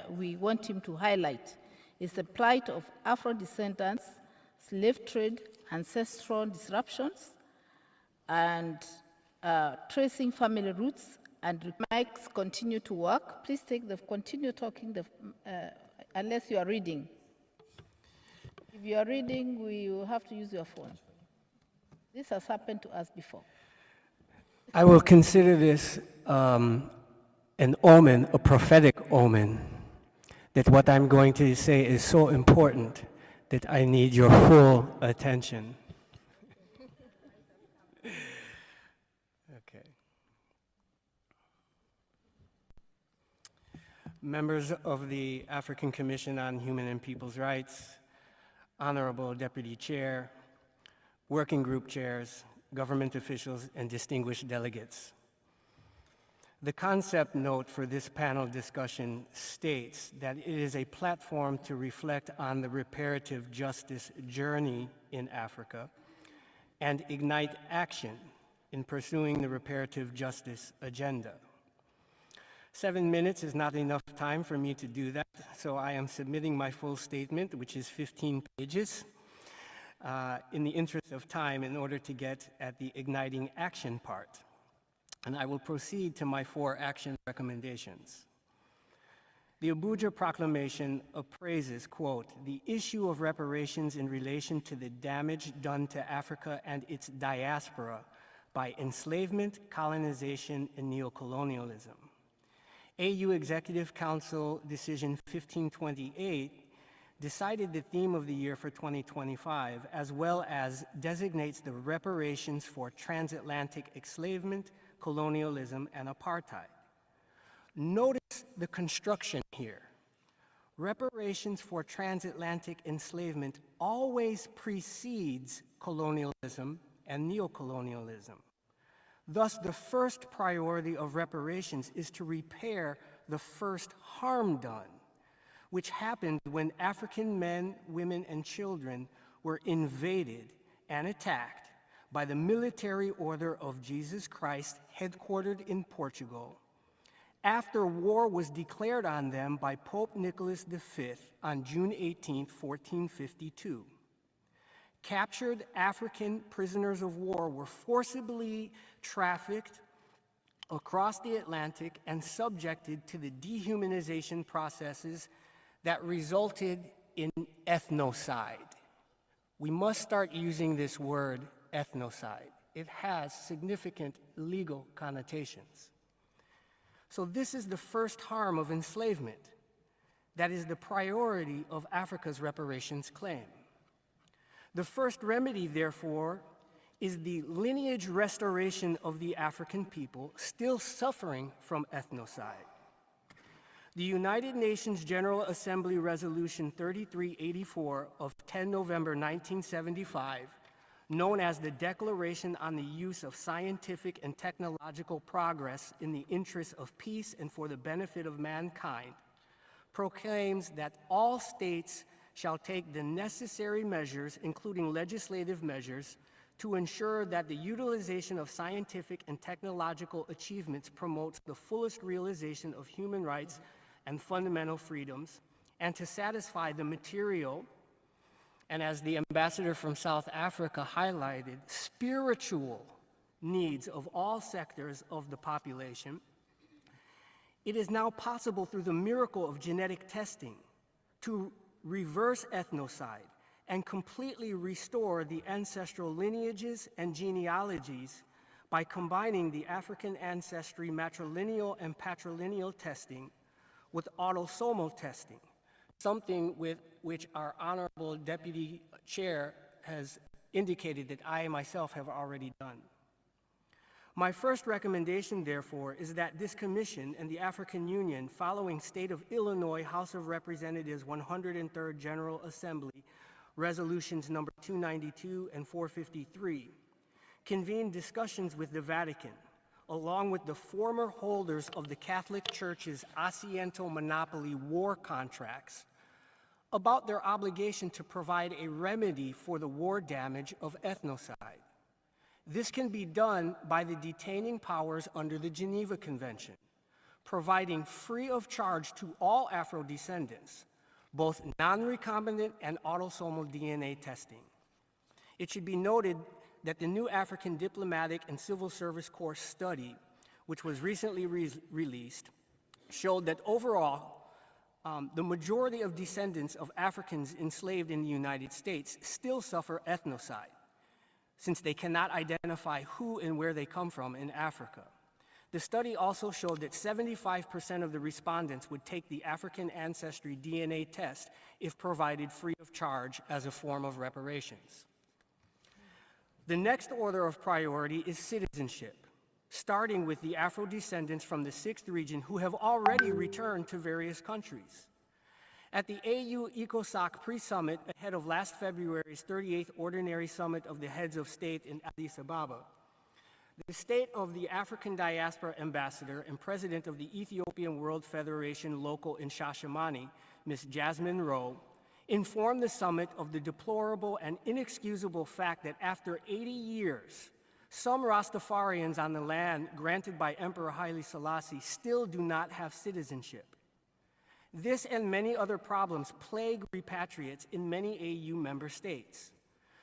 we want him to highlight is the plight of Afro-descendants, slave trade, ancestral disruptions, and tracing family roots. And mics continue to work. Please continue talking unless you are reading. If you are reading, we will have to use your phone. This has happened to us before. I will consider this an omen, a prophetic omen, that what I'm going to say is so important that I need your full attention. Okay. Members of the African Commission on Human and People's Rights, Honorable Deputy Chair, Working Group Chairs, government officials, and distinguished delegates. The concept note for this panel discussion states that it is a platform to reflect on the reparative justice journey in Africa and ignite action in pursuing the reparative justice agenda. 7 minutes is not enough time for me to do that, so I am submitting my full statement, which is 15 pages, in the interest of time in order to get at the igniting action part. And I will proceed to my 4 action recommendations. The Abuja Proclamation appraises, quote, the issue of reparations in relation to the damage done to Africa and its diaspora by enslavement, colonization, and neocolonialism. AU Executive Council Decision 1528 decided the theme of the year for 2025, as well as designates the reparations for transatlantic enslavement, colonialism, and apartheid. Notice the construction here. Reparations for transatlantic enslavement always precedes colonialism and neocolonialism. Thus, the first priority of reparations is to repair the first harm done, which happened when African men, women, and children were invaded and attacked by the military order of Jesus Christ, headquartered in Portugal, after war was declared on them by Pope Nicholas V on June 18, 1452. Captured African prisoners of war were forcibly trafficked across the Atlantic and subjected to the dehumanization processes that resulted in ethnocide. We must start using this word, ethnocide. It has significant legal connotations. So this is the first harm of enslavement. That is the priority of Africa's reparations claim. The first remedy, therefore, is the lineage restoration of the African people still suffering from ethnocide. The United Nations General Assembly Resolution 3384 of 10 November 1975, known as the Declaration on the Use of Scientific and Technological Progress in the Interests of Peace and for the Benefit of Mankind, proclaims that all states shall take the necessary measures, including legislative measures, to ensure that the utilization of scientific and technological achievements promotes the fullest realization of human rights and fundamental freedoms, and to satisfy the material, and as the ambassador from South Africa highlighted, spiritual needs of all sectors of the population. It is now possible through the miracle of genetic testing to reverse ethnocide and completely restore the ancestral lineages and genealogies by combining the African ancestry matrilineal and patrilineal testing with autosomal testing, something with which our Honorable Deputy Chair has indicated that I myself have already done. My first recommendation, therefore, is that this Commission and the African Union, following State of Illinois House of Representatives 103rd General Assembly, Resolutions number 292 and 453, convene discussions with the Vatican, along with the former holders of the Catholic Church's Asiento monopoly war contracts, about their obligation to provide a remedy for the war damage of ethnocide. This can be done by the detaining powers under the Geneva Convention, providing free of charge to all Afro-descendants, both non-recombinant and autosomal DNA testing. It should be noted that the new African Diplomatic and Civil Service Corps study, which was recently released, showed that overall, the majority of descendants of Africans enslaved in the United States still suffer ethnocide, since they cannot identify who and where they come from in Africa. The study also showed that 75% of the respondents would take the African ancestry DNA test if provided free of charge as a form of reparations. The next order of priority is citizenship, starting with the Afro-descendants from the 6th region who have already returned to various countries. At the AU ECOSOC pre-summit ahead of last February's 38th Ordinary Summit of the Heads of State in Addis Ababa, the State of the African Diaspora Ambassador and President of the Ethiopian World Federation Local in Shashamane, Ms. Jasmine Rowe, informed the summit of the deplorable and inexcusable fact that after 80 years, some Rastafarians on the land granted by Emperor Haile Selassie still do not have citizenship. This and many other problems plague repatriates in many AU member states.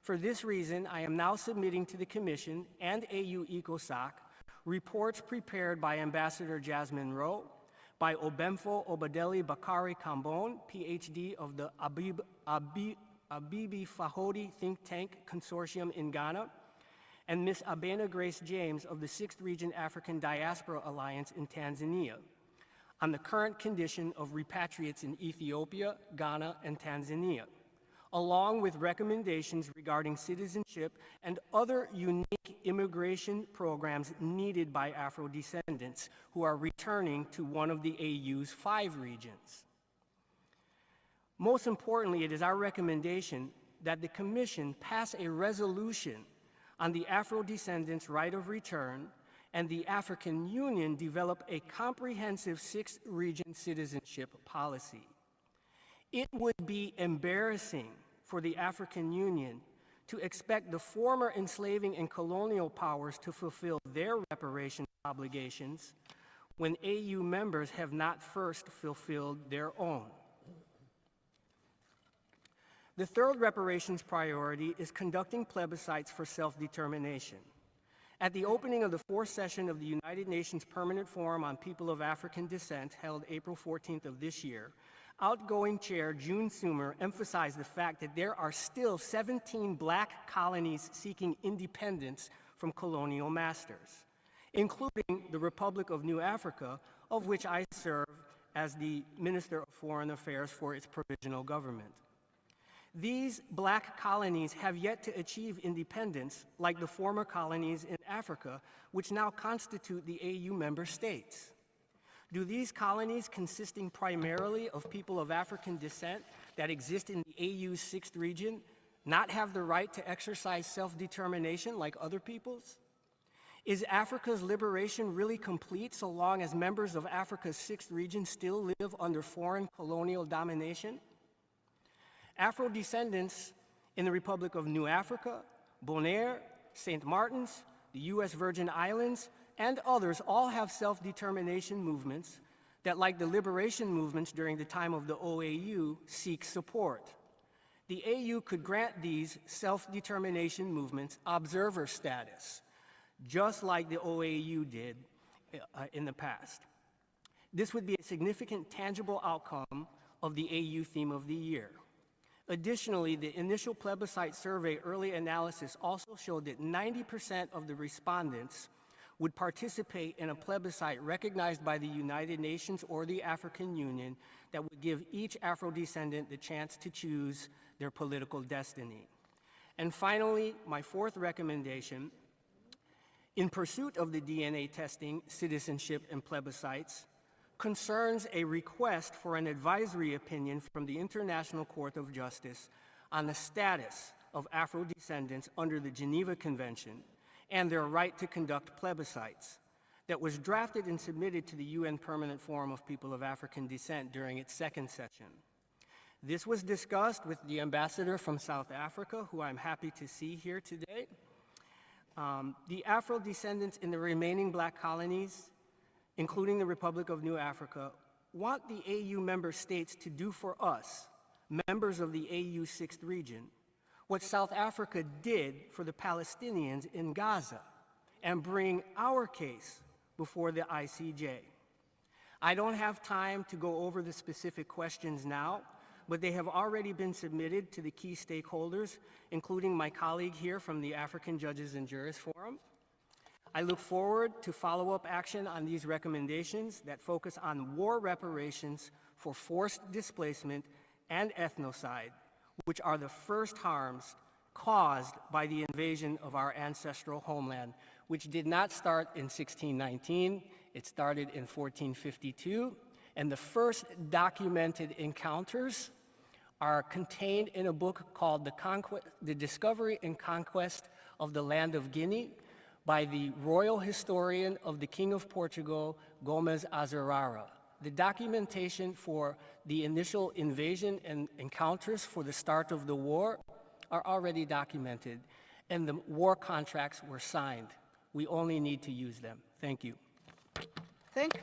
For this reason, I am now submitting to the Commission and AU ECOSOC reports prepared by Ambassador Jasmine Rowe, by Obemfo Obadeli Bakari Kambon, PhD of the Abibi Fahodi Think Tank Consortium in Ghana, and Ms. Abena Grace James of the 6th Region African Diaspora Alliance in Tanzania, on the current condition of repatriates in Ethiopia, Ghana, and Tanzania, along with recommendations regarding citizenship and other unique immigration programs needed by Afro-descendants who are returning to one of the AU's 5 regions. Most importantly, it is our recommendation that the Commission pass a resolution on the Afro-descendants' right of return and the African Union develop a comprehensive 6th region citizenship policy. It would be embarrassing for the African Union to expect the former enslaving and colonial powers to fulfill their reparation obligations when AU members have not first fulfilled their own. The third reparations priority is conducting plebiscites for self-determination. At the opening of the 4th session of the United Nations Permanent Forum on People of African Descent, held April 14th of this year, outgoing chair June Sumer emphasized the fact that there are still 17 black colonies seeking independence from colonial masters, including the Republic of New Africa, of which I serve as the Minister of Foreign Affairs for its provisional government. These black colonies have yet to achieve independence like the former colonies in Africa, which now constitute the AU member states. Do these colonies, consisting primarily of people of African descent that exist in the AU's 6th region, not have the right to exercise self-determination like other peoples? Is Africa's liberation really complete so long as members of Africa's 6th region still live under foreign colonial domination? Afro-descendants in the Republic of New Africa, Bonaire, St. Martin's, the U.S. Virgin Islands, and others all have self-determination movements that, like the liberation movements during the time of the OAU, seek support. The AU could grant these self-determination movements observer status, just like the OAU did in the past. This would be a significant tangible outcome of the AU theme of the year. Additionally, the initial plebiscite survey early analysis also showed that 90% of the respondents would participate in a plebiscite recognized by the United Nations or the African Union that would give each Afro-descendant the chance to choose their political destiny. And finally, my 4th recommendation, in pursuit of the DNA testing, citizenship, and plebiscites, concerns a request for an advisory opinion from the International Court of Justice on the status of Afro-descendants under the Geneva Convention and their right to conduct plebiscites that was drafted and submitted to the UN Permanent Forum of People of African Descent during its 2nd session. This was discussed with the ambassador from South Africa, who I'm happy to see here today. The Afro-descendants in the remaining black colonies including the Republic of New Africa, want the AU member states to do for us, members of the AU 6th region, what South Africa did for the Palestinians in Gaza, and bring our case before the ICJ. I don't have time to go over the specific questions now, but they have already been submitted to the key stakeholders, including my colleague here from the African Judges and Jurists Forum. I look forward to follow-up action on these recommendations that focus on war reparations for forced displacement and ethnocide, which are the first harms caused by the invasion of our ancestral homeland, which did not start in 1619, it started in 1452, and the first documented encounters are contained in a book called The Discovery and Conquest of the Land of Guinea by the royal historian of the King of Portugal, Gomes Azarara. The documentation for the initial invasion and encounters for the start of the war are already documented, and the war contracts were signed. We only need to use them. Thank you. Thank you.